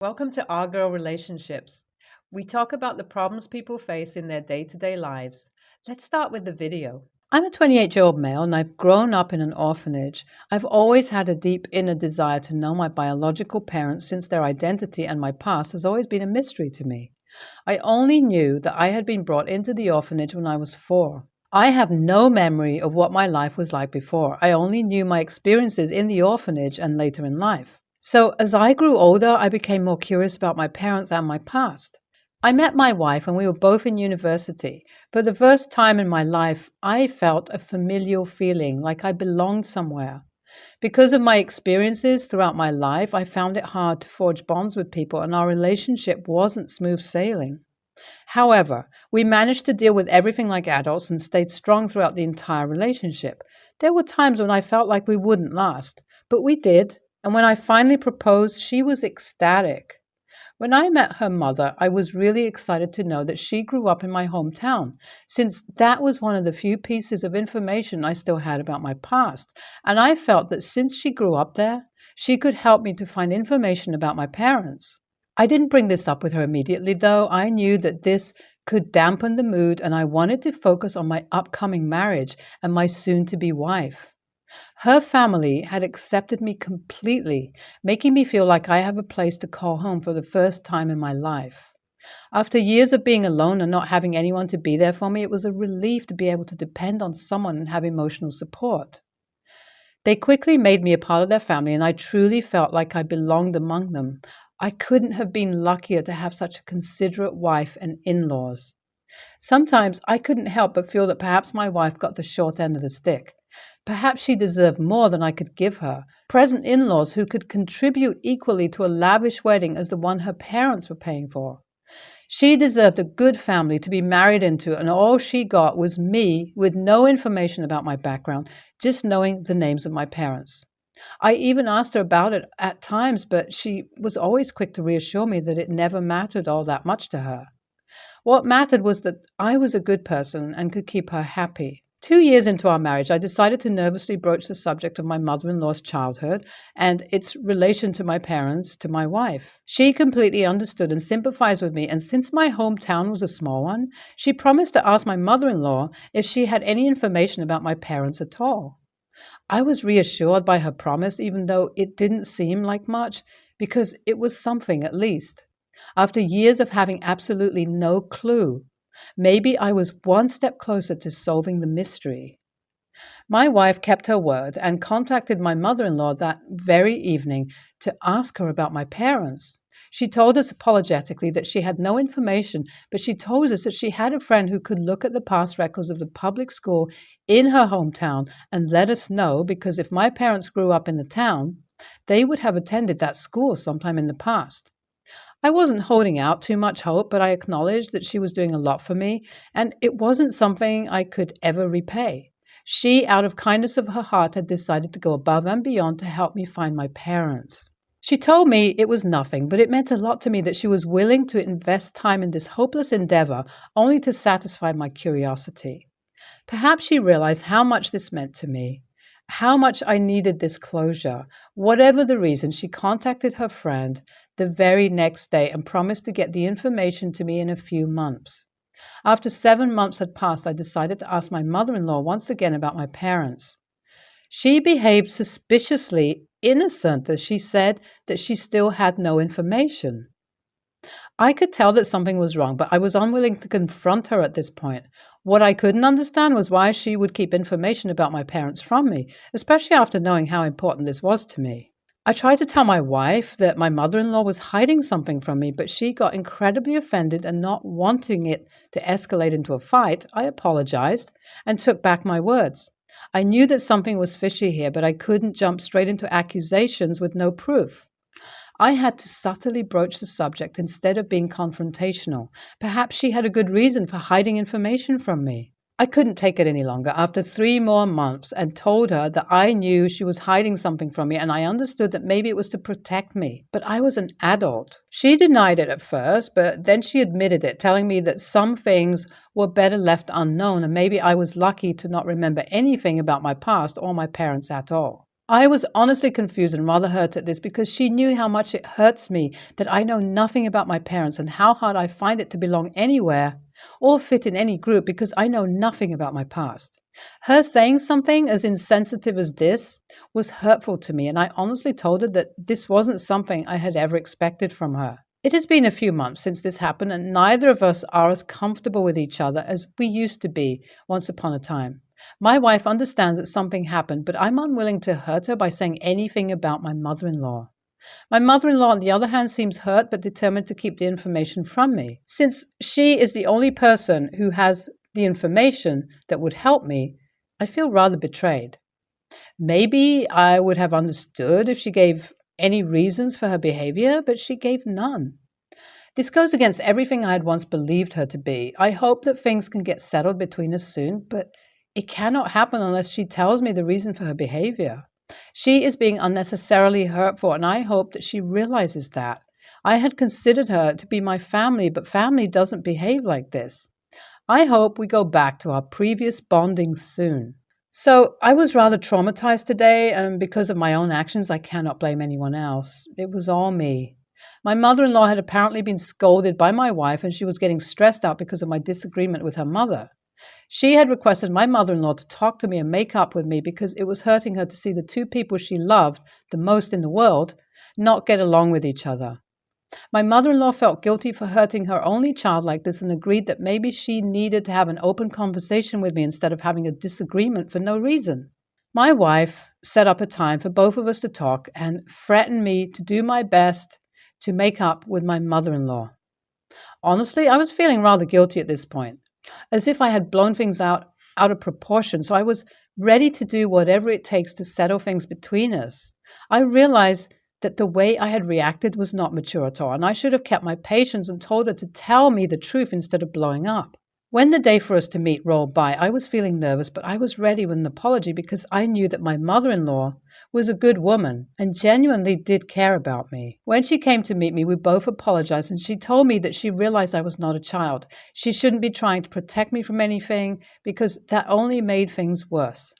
Welcome to Our Girl Relationships. We talk about the problems people face in their day-to-day lives. Let's start with the video. I'm a 28-year-old male and I've grown up in an orphanage. I've always had a deep inner desire to know my biological parents since their identity and my past has always been a mystery to me. I only knew that I had been brought into the orphanage when I was 4. I have no memory of what my life was like before. I only knew my experiences in the orphanage and later in life. So as I grew older, I became more curious about my parents and my past. I met my wife when we were both in university. For the first time in my life, I felt a familial feeling like I belonged somewhere. Because of my experiences throughout my life, I found it hard to forge bonds with people, and our relationship wasn't smooth sailing. However, we managed to deal with everything like adults and stayed strong throughout the entire relationship. There were times when I felt like we wouldn't last, but we did. And when I finally proposed, she was ecstatic. When I met her mother, I was really excited to know that she grew up in my hometown, since that was one of the few pieces of information I still had about my past. And I felt that since she grew up there, she could help me to find information about my parents. I didn't bring this up with her immediately, though. I knew that this could dampen the mood, and I wanted to focus on my upcoming marriage and my soon-to-be wife. Her family had accepted me completely, making me feel like I have a place to call home for the first time in my life. After years of being alone and not having anyone to be there for me, it was a relief to be able to depend on someone and have emotional support. They quickly made me a part of their family, and I truly felt like I belonged among them. I couldn't have been luckier to have such a considerate wife and in-laws. Sometimes I couldn't help but feel that perhaps my wife got the short end of the stick. Perhaps she deserved more than I could give her. Present in-laws who could contribute equally to a lavish wedding as the one her parents were paying for. She deserved a good family to be married into, and all she got was me with no information about my background, just knowing the names of my parents. I even asked her about it at times, but she was always quick to reassure me that it never mattered all that much to her. What mattered was that I was a good person and could keep her happy. 2 years into our marriage, I decided to nervously broach the subject of my mother-in-law's childhood and its relation to my parents, to my wife. She completely understood and sympathized with me, and since my hometown was a small one, she promised to ask my mother-in-law if she had any information about my parents at all. I was reassured by her promise, even though it didn't seem like much, because it was something at least. After years of having absolutely no clue, maybe I was one step closer to solving the mystery. My wife kept her word and contacted my mother-in-law that very evening to ask her about my parents. She told us apologetically that she had no information, but she told us that she had a friend who could look at the past records of the public school in her hometown and let us know, because if my parents grew up in the town, they would have attended that school sometime in the past. I wasn't holding out too much hope, but I acknowledged that she was doing a lot for me, and it wasn't something I could ever repay. She, out of kindness of her heart, had decided to go above and beyond to help me find my parents. She told me it was nothing, but it meant a lot to me that she was willing to invest time in this hopeless endeavor only to satisfy my curiosity. Perhaps she realized how much this meant to me, how much I needed this closure. Whatever the reason, she contacted her friend the very next day and promised to get the information to me in a few months. After 7 months had passed, I decided to ask my mother-in-law once again about my parents. She behaved suspiciously innocent as she said that she still had no information. I could tell that something was wrong, but I was unwilling to confront her at this point. What I couldn't understand was why she would keep information about my parents from me, especially after knowing how important this was to me. I tried to tell my wife that my mother-in-law was hiding something from me, but she got incredibly offended, and not wanting it to escalate into a fight, I apologized and took back my words. I knew that something was fishy here, but I couldn't jump straight into accusations with no proof. I had to subtly broach the subject instead of being confrontational. Perhaps she had a good reason for hiding information from me. I couldn't take it any longer after 3 more months and told her that I knew she was hiding something from me, and I understood that maybe it was to protect me. But I was an adult. She denied it at first, but then she admitted it, telling me that some things were better left unknown, and maybe I was lucky to not remember anything about my past or my parents at all. I was honestly confused and rather hurt at this because she knew how much it hurts me that I know nothing about my parents and how hard I find it to belong anywhere or fit in any group because I know nothing about my past. Her saying something as insensitive as this was hurtful to me, and I honestly told her that this wasn't something I had ever expected from her. It has been a few months since this happened, and neither of us are as comfortable with each other as we used to be once upon a time. My wife understands that something happened, but I'm unwilling to hurt her by saying anything about my mother-in-law. My mother-in-law, on the other hand, seems hurt but determined to keep the information from me. Since she is the only person who has the information that would help me, I feel rather betrayed. Maybe I would have understood if she gave any reasons for her behavior, but she gave none. This goes against everything I had once believed her to be. I hope that things can get settled between us soon, but it cannot happen unless she tells me the reason for her behavior. She is being unnecessarily hurtful, and I hope that she realizes that. I had considered her to be my family, but family doesn't behave like this. I hope we go back to our previous bonding soon. So I was rather traumatized today, and because of my own actions, I cannot blame anyone else. It was all me. My mother-in-law had apparently been scolded by my wife, and she was getting stressed out because of my disagreement with her mother. She had requested my mother-in-law to talk to me and make up with me because it was hurting her to see the two people she loved the most in the world not get along with each other. My mother-in-law felt guilty for hurting her only child like this and agreed that maybe she needed to have an open conversation with me instead of having a disagreement for no reason. My wife set up a time for both of us to talk and threatened me to do my best to make up with my mother-in-law. Honestly, I was feeling rather guilty at this point, as if I had blown things out of proportion, so I was ready to do whatever it takes to settle things between us. I realized that the way I had reacted was not mature at all, and I should have kept my patience and told her to tell me the truth instead of blowing up. When the day for us to meet rolled by, I was feeling nervous, but I was ready with an apology because I knew that my mother-in-law was a good woman and genuinely did care about me. When she came to meet me, we both apologized, and she told me that she realized I was not a child. She shouldn't be trying to protect me from anything because that only made things worse.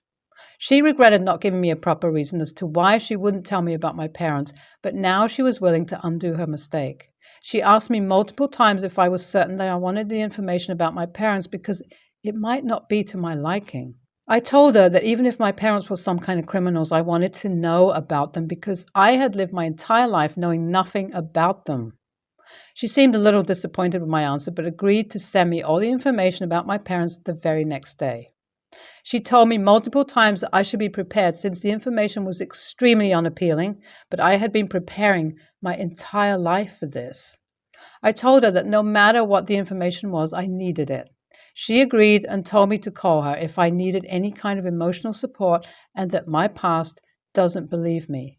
She regretted not giving me a proper reason as to why she wouldn't tell me about my parents, but now she was willing to undo her mistake. She asked me multiple times if I was certain that I wanted the information about my parents because it might not be to my liking. I told her that even if my parents were some kind of criminals, I wanted to know about them because I had lived my entire life knowing nothing about them. She seemed a little disappointed with my answer, but agreed to send me all the information about my parents the very next day. She told me multiple times that I should be prepared since the information was extremely unappealing, but I had been preparing my entire life for this. I told her that no matter what the information was, I needed it. She agreed and told me to call her if I needed any kind of emotional support and that my past doesn't believe me.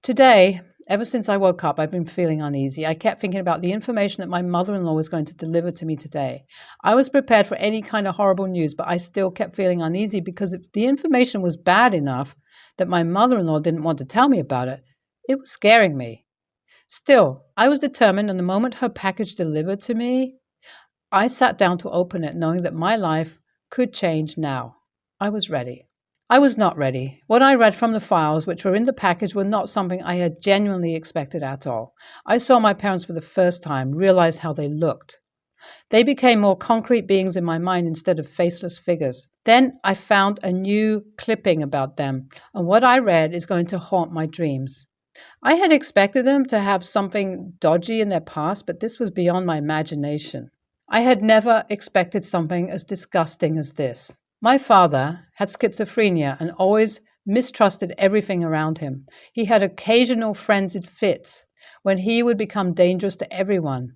Today, ever since I woke up, I've been feeling uneasy. I kept thinking about the information that my mother-in-law was going to deliver to me today. I was prepared for any kind of horrible news, but I still kept feeling uneasy because if the information was bad enough that my mother-in-law didn't want to tell me about it, it was scaring me. Still, I was determined, and the moment her package delivered to me, I sat down to open it, knowing that my life could change now. I was ready. I was not ready. What I read from the files which were in the package were not something I had genuinely expected at all. I saw my parents for the first time, realized how they looked. They became more concrete beings in my mind instead of faceless figures. Then I found a new clipping about them, and what I read is going to haunt my dreams. I had expected them to have something dodgy in their past, but this was beyond my imagination. I had never expected something as disgusting as this. My father had schizophrenia and always mistrusted everything around him. He had occasional frenzied fits when he would become dangerous to everyone.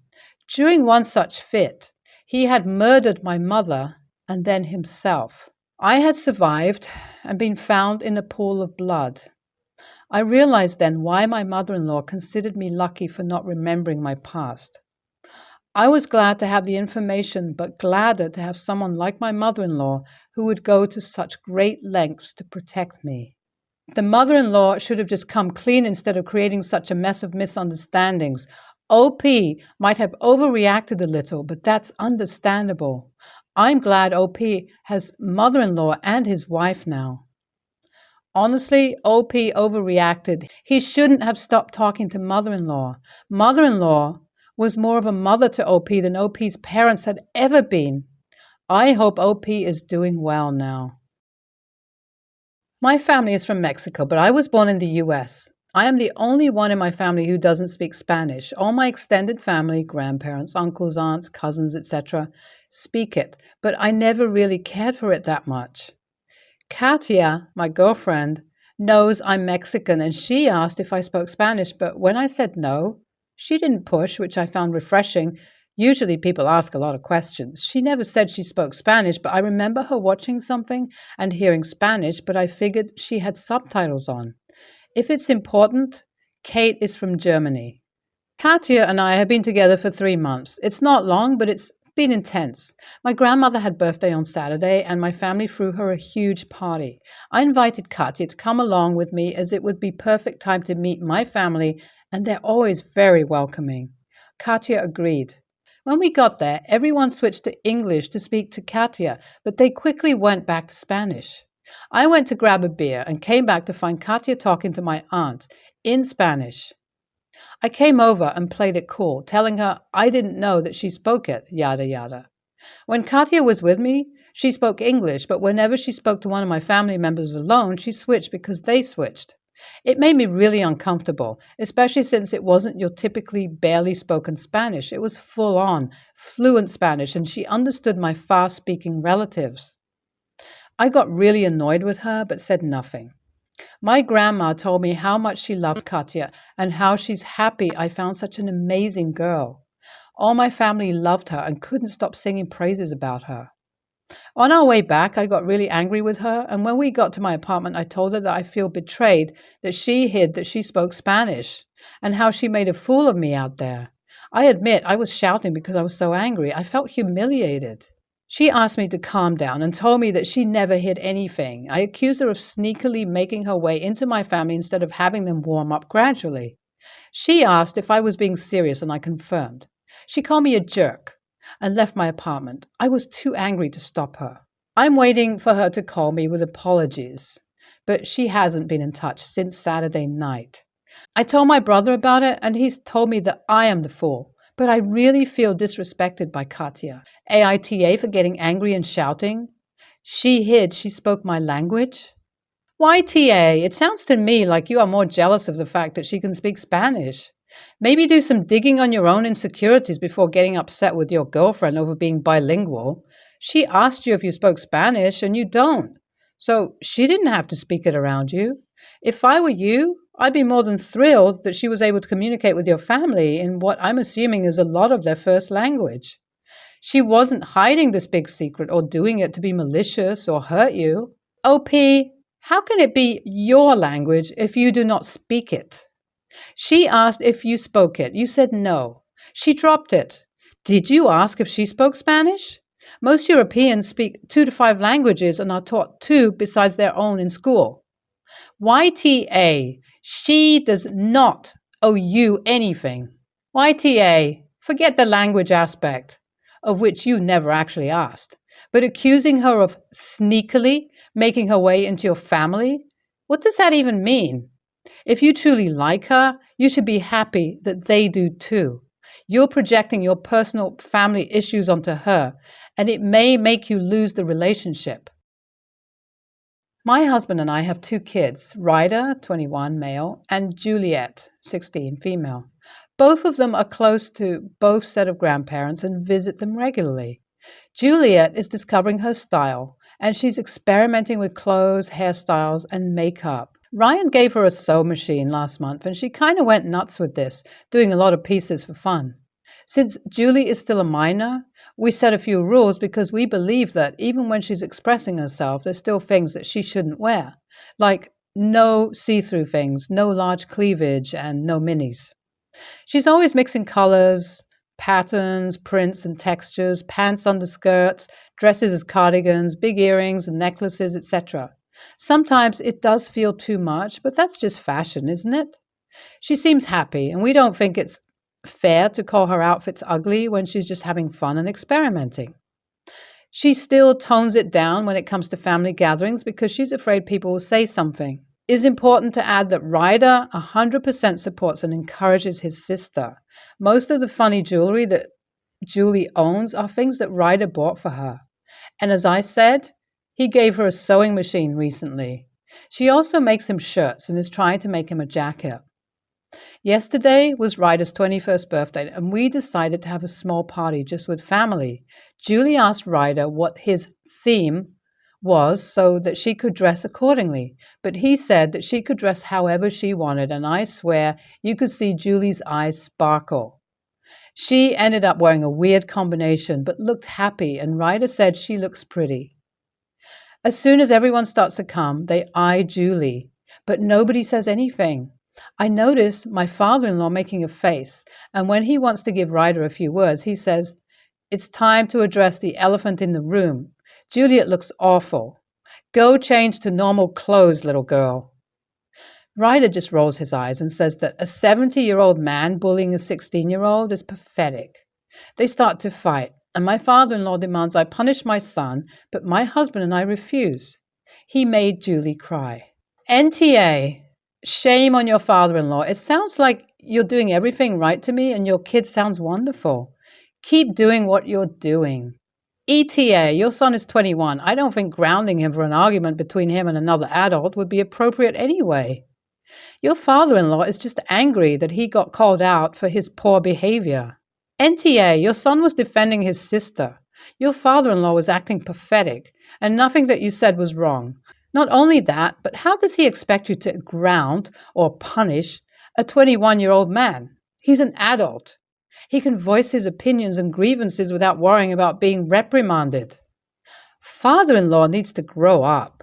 During one such fit, he had murdered my mother and then himself. I had survived and been found in a pool of blood. I realized then why my mother-in-law considered me lucky for not remembering my past. I was glad to have the information, but gladder to have someone like my mother-in-law who would go to such great lengths to protect me. The mother-in-law should have just come clean instead of creating such a mess of misunderstandings. OP might have overreacted a little, but that's understandable. I'm glad OP has mother-in-law and his wife now. Honestly, OP overreacted. He shouldn't have stopped talking to mother-in-law. Mother-in-law was more of a mother to OP than OP's parents had ever been. I hope OP is doing well now. My family is from Mexico, but I was born in the US. I am the only one in my family who doesn't speak Spanish. All my extended family, grandparents, uncles, aunts, cousins, etc., speak it, but I never really cared for it that much. Katia, my girlfriend, knows I'm Mexican and she asked if I spoke Spanish, but when I said no, she didn't push, which I found refreshing. Usually people ask a lot of questions. She never said she spoke Spanish, but I remember her watching something and hearing Spanish, but I figured she had subtitles on. If it's important, Kate is from Germany. Katia and I have been together for 3 months. It's not long, but it's been intense. My grandmother had birthday on Saturday, and my family threw her a huge party. I invited Katia to come along with me as it would be perfect time to meet my family, and they're always very welcoming. Katia agreed. When we got there, everyone switched to English to speak to Katia, but they quickly went back to Spanish. I went to grab a beer and came back to find Katia talking to my aunt in Spanish. I came over and played it cool, telling her I didn't know that she spoke it, yada yada. When Katia was with me, she spoke English, but whenever she spoke to one of my family members alone, she switched because they switched. It made me really uncomfortable, especially since it wasn't your typically barely spoken Spanish. It was full on, fluent Spanish, and she understood my fast-speaking relatives. I got really annoyed with her, but said nothing. My grandma told me how much she loved Katia and how she's happy I found such an amazing girl. All my family loved her and couldn't stop singing praises about her. On our way back, I got really angry with her, and when we got to my apartment, I told her that I feel betrayed that she hid that she spoke Spanish and how she made a fool of me out there. I admit I was shouting because I was so angry. I felt humiliated. She asked me to calm down and told me that she never hid anything. I accused her of sneakily making her way into my family instead of having them warm up gradually. She asked if I was being serious, and I confirmed. She called me a jerk and left my apartment. I was too angry to stop her. I'm waiting for her to call me with apologies, but she hasn't been in touch since Saturday night. I told my brother about it, and he's told me that I am the fool. But I really feel disrespected by Katia. AITA for getting angry and shouting. She hid she spoke my language. YTA, it sounds to me like you are more jealous of the fact that she can speak Spanish. Maybe do some digging on your own insecurities before getting upset with your girlfriend over being bilingual. She asked you if you spoke Spanish and you don't. So she didn't have to speak it around you. If I were you, I'd be more than thrilled that she was able to communicate with your family in what I'm assuming is a lot of their first language. She wasn't hiding this big secret or doing it to be malicious or hurt you. OP, how can it be your language if you do not speak it? She asked if you spoke it. You said no. She dropped it. Did you ask if she spoke Spanish? Most Europeans speak 2 to 5 languages and are taught 2 besides their own in school. YTA, she does not owe you anything. YTA, forget the language aspect, of which you never actually asked, but accusing her of sneakily making her way into your family? What does that even mean? If you truly like her, you should be happy that they do too. You're projecting your personal family issues onto her, and it may make you lose the relationship. My husband and I have 2 kids, Ryder, 21, male, and Juliet, 16, female. Both of them are close to both set of grandparents and visit them regularly. Juliet is discovering her style, and she's experimenting with clothes, hairstyles, and makeup. Ryan gave her a sew machine last month, and she kind of went nuts with this, doing a lot of pieces for fun. Since Julie is still a minor, we set a few rules because we believe that even when she's expressing herself, there's still things that she shouldn't wear, like no see-through things, no large cleavage, and no minis. She's always mixing colors, patterns, prints, and textures, pants under skirts, dresses as cardigans, big earrings and necklaces, etc. Sometimes it does feel too much, but that's just fashion, isn't it? She seems happy, and we don't think it's fair to call her outfits ugly when she's just having fun and experimenting. She still tones it down when it comes to family gatherings because she's afraid people will say something. It's important to add that Ryder 100% supports and encourages his sister. Most of the funny jewelry that Julie owns are things that Ryder bought for her. And as I said, he gave her a sewing machine recently. She also makes him shirts and is trying to make him a jacket. Yesterday was Ryder's 21st birthday, and we decided to have a small party just with family. Julie asked Ryder what his theme was so that she could dress accordingly, but he said that she could dress however she wanted, and I swear you could see Julie's eyes sparkle. She ended up wearing a weird combination, but looked happy, and Ryder said she looks pretty. As soon as everyone starts to come, they eye Julie, but nobody says anything. I notice my father-in-law making a face, and when he wants to give Ryder a few words, he says, "It's time to address the elephant in the room. Juliet looks awful. Go change to normal clothes, little girl." Ryder just rolls his eyes and says that a 70-year-old man bullying a 16-year-old is pathetic. They start to fight, and my father-in-law demands I punish my son, but my husband and I refuse. He made Julie cry. NTA, shame on your father-in-law. It sounds like you're doing everything right to me and your kid sounds wonderful. Keep doing what you're doing. ETA, your son is 21. I don't think grounding him for an argument between him and another adult would be appropriate anyway. Your father-in-law is just angry that he got called out for his poor behavior. NTA, your son was defending his sister. Your father-in-law was acting pathetic, and nothing that you said was wrong. Not only that, but how does he expect you to ground or punish a 21-year-old man? He's an adult. He can voice his opinions and grievances without worrying about being reprimanded. Father-in-law needs to grow up.